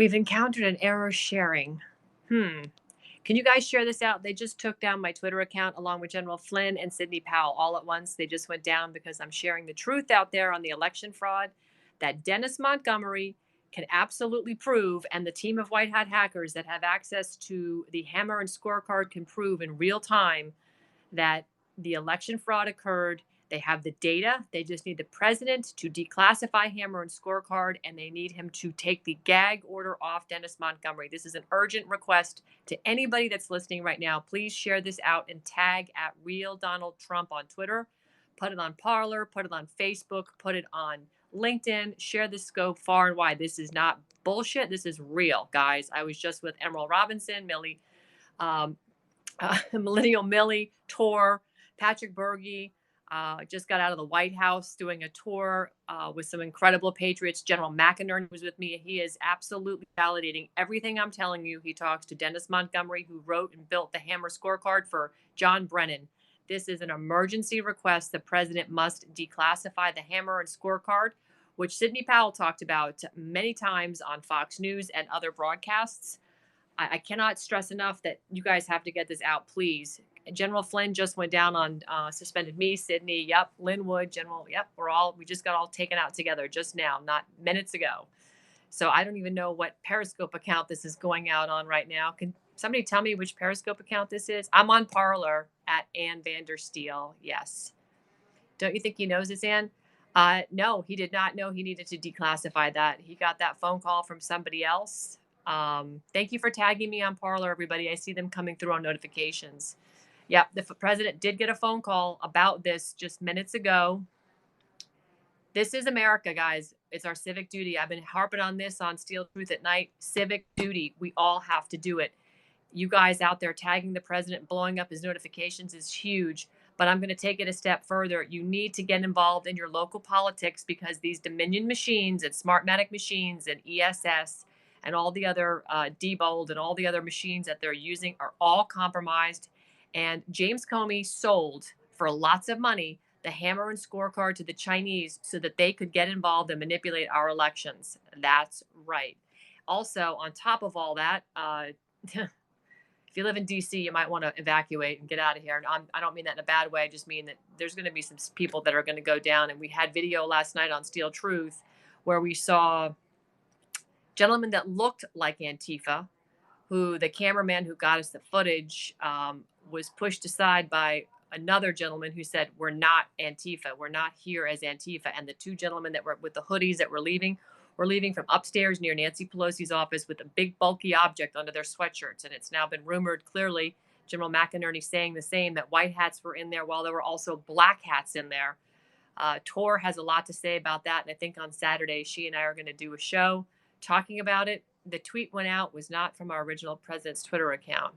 We've encountered an error sharing. Hmm. Can you guys share this out? They just took down my Twitter account along with General Flynn and Sidney Powell all at once. They just went down because I'm sharing the truth out there on the election fraud that Dennis Montgomery can absolutely prove, and the team of white hat hackers that have access to the Hammer and Scorecard can prove in real time that the election fraud occurred. They have the data. They just need the president to declassify Hammer and Scorecard, and they need him to take the gag order off Dennis Montgomery. This is an urgent request to anybody that's listening right now. Please share this out and tag at Real Donald Trump on Twitter. Put it on Parler, put it on Facebook, put it on LinkedIn. Share this scope far and wide. This is not bullshit. This is real, guys. I was just with Emerald Robinson, Millie, um, Millennial Millie, Tor, Patrick Berge. Just got out of the White House doing a tour with some incredible patriots. General McInerney was with me. He is absolutely validating everything I'm telling you. He talks to Dennis Montgomery, who wrote and built the Hammer Scorecard for John Brennan. This is an emergency request. The president must declassify the Hammer and Scorecard, which Sidney Powell talked about many times on Fox News and other broadcasts. I cannot stress enough that you guys have to get this out, please. General Flynn just went down on suspended me, Sydney, yep, Linwood, General, yep, we just got all taken out together just now, not minutes ago. So I don't even know what Periscope account this is going out on right now. Can somebody tell me which Periscope account this is? I'm on Parler at Ann Vandersteel, yes. Don't you think he knows this, Ann? No, he did not know he needed to declassify that. He got that phone call from somebody else. Thank you for tagging me on Parler, everybody. I see them coming through on notifications. Yep, the president did get a phone call about this just minutes ago. This is America, guys. It's our civic duty. I've been harping on this on Steel Truth at Night. Civic duty. We all have to do it. You guys out there tagging the president, blowing up his notifications is huge. But I'm going to take it a step further. You need to get involved in your local politics because these Dominion machines and Smartmatic machines and ESS and all the other Diebold and all the other machines that they're using are all compromised. And James Comey sold for lots of money the Hammer and Scorecard to the Chinese so that they could get involved and manipulate our elections. That's right. Also, on top of all that, if you live in D.C., you might want to evacuate and get out of here. And I don't mean that in a bad way. I just mean that there's going to be some people that are going to go down. And we had video last night on Steel Truth where we saw gentlemen that looked like Antifa, who the cameraman who got us the footage was pushed aside by another gentleman who said, we're not Antifa. We're not here as Antifa. And the two gentlemen that were with the hoodies that were leaving from upstairs near Nancy Pelosi's office with a big bulky object under their sweatshirts. And it's now been rumored clearly, General McInerney saying the same, that white hats were in there while there were also black hats in there. Tor has a lot to say about that. And I think on Saturday, she and I are going to do a show talking about it. The tweet went out was not from our original president's Twitter account.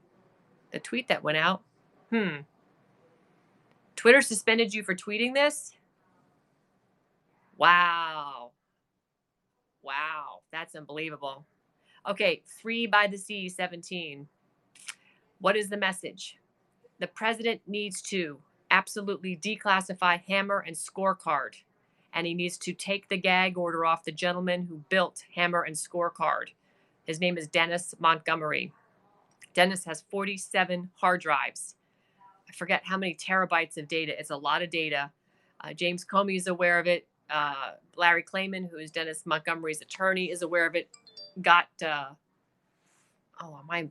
The tweet that went out, Twitter suspended you for tweeting this? Wow. That's unbelievable. Okay, Free by the Sea 17. What is the message? The president needs to absolutely declassify Hammer and Scorecard. And he needs to take the gag order off the gentleman who built Hammer and Scorecard. His name is Dennis Montgomery. Dennis has 47 hard drives. I forget how many terabytes of data. It's a lot of data. James Comey is aware of it. Larry Klayman, who is Dennis Montgomery's attorney, is aware of it. My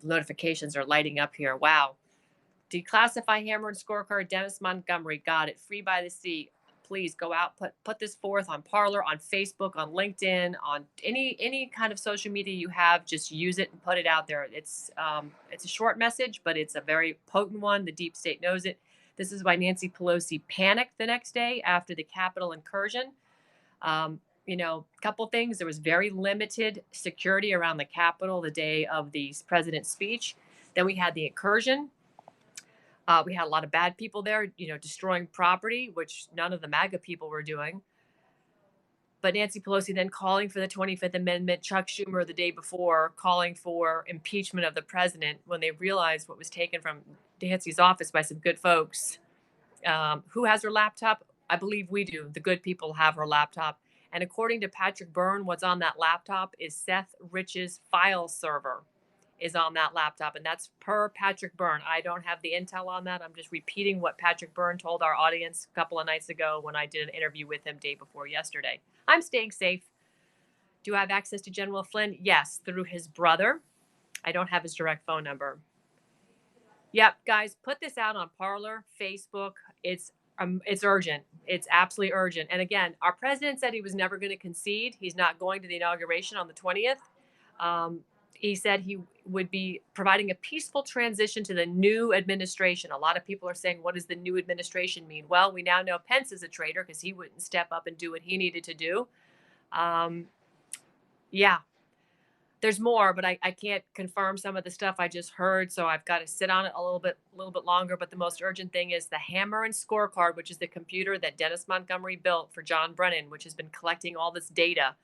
notifications are lighting up here. Wow. Declassify Hammer and Scorecard. Dennis Montgomery. Got it. Free by the Sea. Please go out, put this forth on Parler, on Facebook, on LinkedIn, on any kind of social media you have. Just use it and put it out there. It's a short message, but it's a very potent one. The deep state knows it. This is why Nancy Pelosi panicked the next day after the Capitol incursion. Couple things. There was very limited security around the Capitol the day of the president's speech. Then we had the incursion. We had a lot of bad people there, destroying property, which none of the MAGA people were doing. But Nancy Pelosi then calling for the 25th Amendment, Chuck Schumer the day before calling for impeachment of the president when they realized what was taken from Nancy's office by some good folks. Who has her laptop? I believe we do. The good people have her laptop. And according to Patrick Byrne, what's on that laptop is Seth Rich's file server is on that laptop. And that's per Patrick Byrne. I don't have the intel on that. I'm just repeating what Patrick Byrne told our audience a couple of nights ago when I did an interview with him day before yesterday. I'm staying safe. Do I have access to General Flynn? Yes, through his brother. I don't have his direct phone number. Yep, guys, put this out on Parler, Facebook. It's urgent. It's absolutely urgent. And again, our president said he was never going to concede. He's not going to the inauguration on the 20th. He said he would be providing a peaceful transition to the new administration. A lot of people are saying, what does the new administration mean? Well, we now know Pence is a traitor because he wouldn't step up and do what he needed to do. Yeah, there's more, but I can't confirm some of the stuff I just heard. So I've got to sit on it a little bit longer. But the most urgent thing is the Hammer Scorecard, which is the computer that Dennis Montgomery built for John Brennan, which has been collecting all this data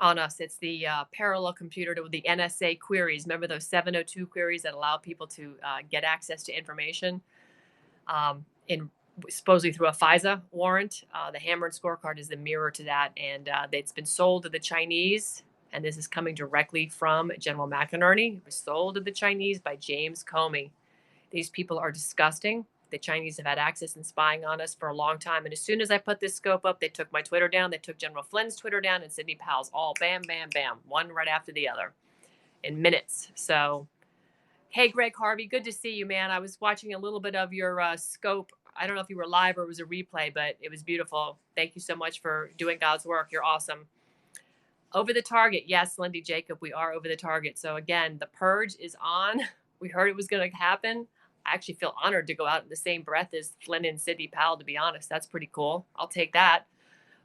on us. It's the parallel computer to the NSA queries. Remember those 702 queries that allow people to get access to information in supposedly through a FISA warrant. The Hammer Scorecard is the mirror to that, and it's been sold to the Chinese. And this is coming directly from General McInerney. It was sold to the Chinese by James Comey. These people are disgusting. The Chinese have had access and spying on us for a long time. And as soon as I put this scope up, they took my Twitter down. They took General Flynn's Twitter down and Sidney Powell's, all bam, bam, bam, one right after the other in minutes. So, hey, Greg Harvey, good to see you, man. I was watching a little bit of your scope. I don't know if you were live or it was a replay, but it was beautiful. Thank you so much for doing God's work. You're awesome. Over the target. Yes, Lindy Jacob, we are over the target. So again, the purge is on. We heard it was going to happen. I actually feel honored to go out in the same breath as Flynn and Sidney Powell, to be honest. That's pretty cool. I'll take that.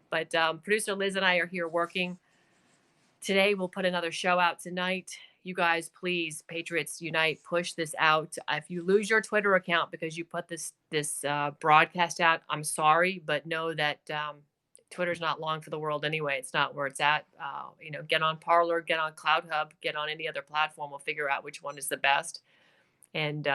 But producer Liz and I are here working. Today, we'll put another show out tonight. You guys, please, Patriots Unite, push this out. If you lose your Twitter account because you put this broadcast out, I'm sorry, but know that Twitter's not long for the world anyway. It's not where it's at. Get on Parler, get on Cloud Hub, get on any other platform. We'll figure out which one is the best. And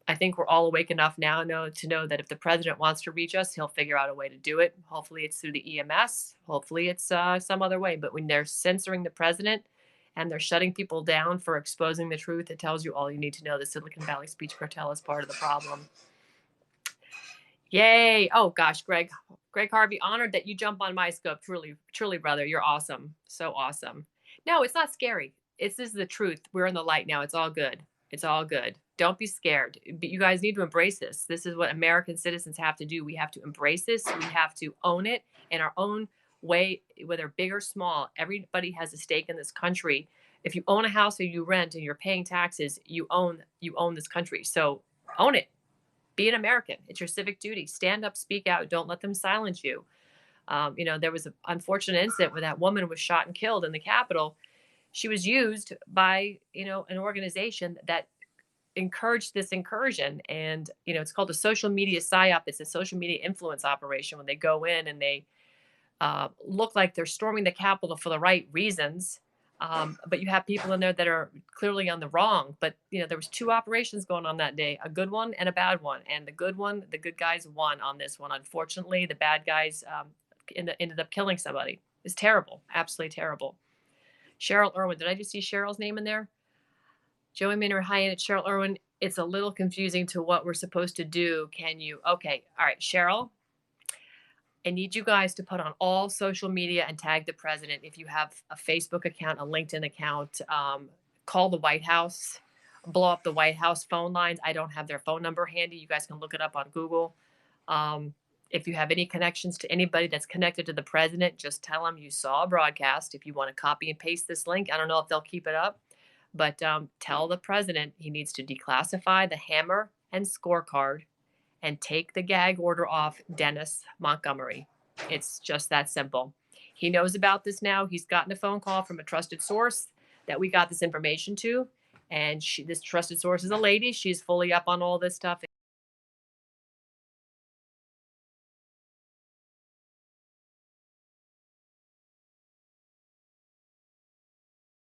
I think we're all awake enough now to know that if the president wants to reach us, he'll figure out a way to do it. Hopefully it's through the EMS. Hopefully it's some other way. But when they're censoring the president and they're shutting people down for exposing the truth, it tells you all you need to know. The Silicon Valley speech cartel is part of the problem. Yay. Oh, gosh, Greg Harvey, honored that you jump on my scope. Truly, brother, you're awesome. So awesome. No, it's not scary. This is the truth. We're in the light now. It's all good. It's all good. Don't be scared. But you guys need to embrace this. This is what American citizens have to do. We have to embrace this. We have to own it in our own way, whether big or small. Everybody has a stake in this country. If you own a house or you rent and you're paying taxes, you own this country. So own it. Be an American. It's your civic duty. Stand up, speak out. Don't let them silence you. There was an unfortunate incident where that woman was shot and killed in the Capitol. She was used by, an organization that encouraged this incursion. And, it's called a social media psyop. It's a social media influence operation when they go in and they look like they're storming the Capitol for the right reasons. But you have people in there that are clearly on the wrong. But, there was 2 operations going on that day, a good one and a bad one. And the good guys won on this one. Unfortunately, the bad guys ended up killing somebody. It's terrible. Absolutely terrible. Cheryl Irwin. Did I just see Cheryl's name in there? Joey Maynard Hyatt, it's Cheryl Irwin. It's a little confusing to what we're supposed to do. Can you? Okay. All right, Cheryl. I need you guys to put on all social media and tag the president. If you have a Facebook account, a LinkedIn account, call the White House, blow up the White House phone lines. I don't have their phone number handy. You guys can look it up on Google. If you have any connections to anybody that's connected to the president, just tell them you saw a broadcast. If you want to copy and paste this link, I don't know if they'll keep it up, but tell the president he needs to declassify the Hammer and Scorecard and take the gag order off Dennis Montgomery. It's just that simple. He knows about this now. He's gotten a phone call from a trusted source that we got this information to. And this trusted source is a lady. She's fully up on all this stuff.